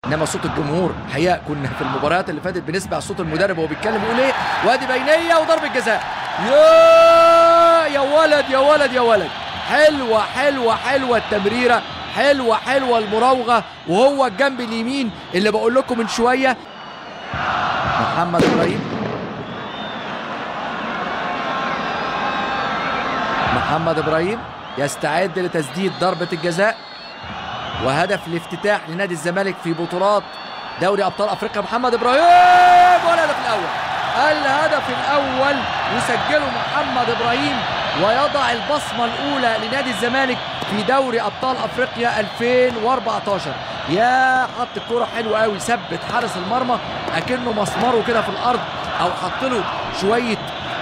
انما صوت الجمهور الحقيقه كنا في المباريات اللي فاتت بنسمع صوت المدرب وهو بيتكلم يقول ايه، وادي بينيه وضربه جزاء. يا ولد يا ولد يا ولد، حلوه حلوه حلوه التمريره، حلوه حلوه المراوغه، وهو الجنب اليمين اللي بقول لكم من شويه. محمد ابراهيم، محمد ابراهيم يستعد لتسديد ضربه الجزاء، وهدف الافتتاح لنادي الزمالك في بطولات دوري ابطال افريقيا. محمد ابراهيم والهدف الاول، الهدف الاول يسجله محمد ابراهيم ويضع البصمه الاولى لنادي الزمالك في دوري ابطال افريقيا 2014. يا حط الكوره حلوه قوي، ثبت حارس المرمى اكنه مسمره كده في الارض، او حط له شويه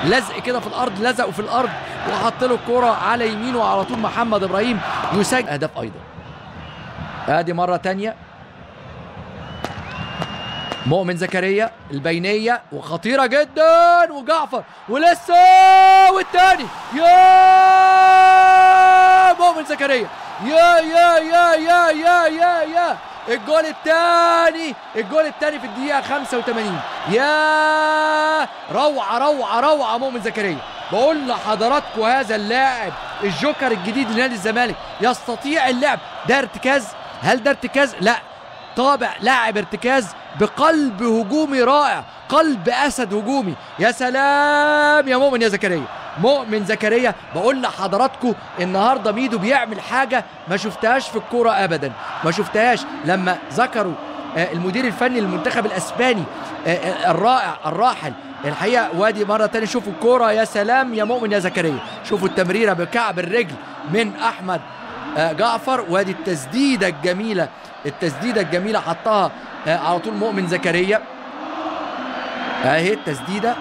لزق كده في الارض، لزقه في الارض وحط له الكوره على يمينه، وعلى طول محمد ابراهيم يسجل هدف ايضا. ادي مره ثانيه مؤمن زكريا البينيه وخطيره جدا، وجعفر ولسه والثاني، يا مؤمن زكريا، يا يا يا يا يا يا يا الجول الثاني، الجول الثاني في الدقيقه 85. يا روعه روعه روعه مؤمن زكريا. بقول لحضراتكم هذا اللاعب الجوكر الجديد لنادي الزمالك يستطيع اللعب. ده ارتكاز؟ هل ده ارتكاز؟ لا، طابع لاعب ارتكاز بقلب هجومي رائع، قلب اسد هجومي. يا سلام يا مؤمن يا زكريا، مؤمن زكريا. بقول لحضراتكم النهارده ميدو بيعمل حاجه ما شفتهاش في الكوره ابدا، ما شفتهاش لما ذكروا المدير الفني للمنتخب الاسباني الرائع الراحل الحقيقه. وادي مره ثانيه شوفوا الكوره، يا سلام يا مؤمن يا زكريا، شوفوا التمريره بكعب الرجل من احمد جعفر، وادي التسديده الجميله، التسديده الجميله حطها على طول مؤمن زكريا. اهي التسديده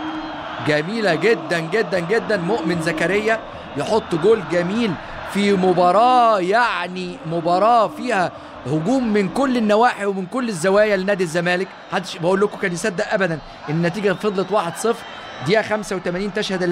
جميله جدا جدا جدا، مؤمن زكريا يحط جول جميل في مباراه، يعني مباراه فيها هجوم من كل النواحي ومن كل الزوايا لنادي الزمالك. محدش بقول لكم كان يصدق ابدا ان النتيجه فضلت 1-0. دقيقه 85 تشهد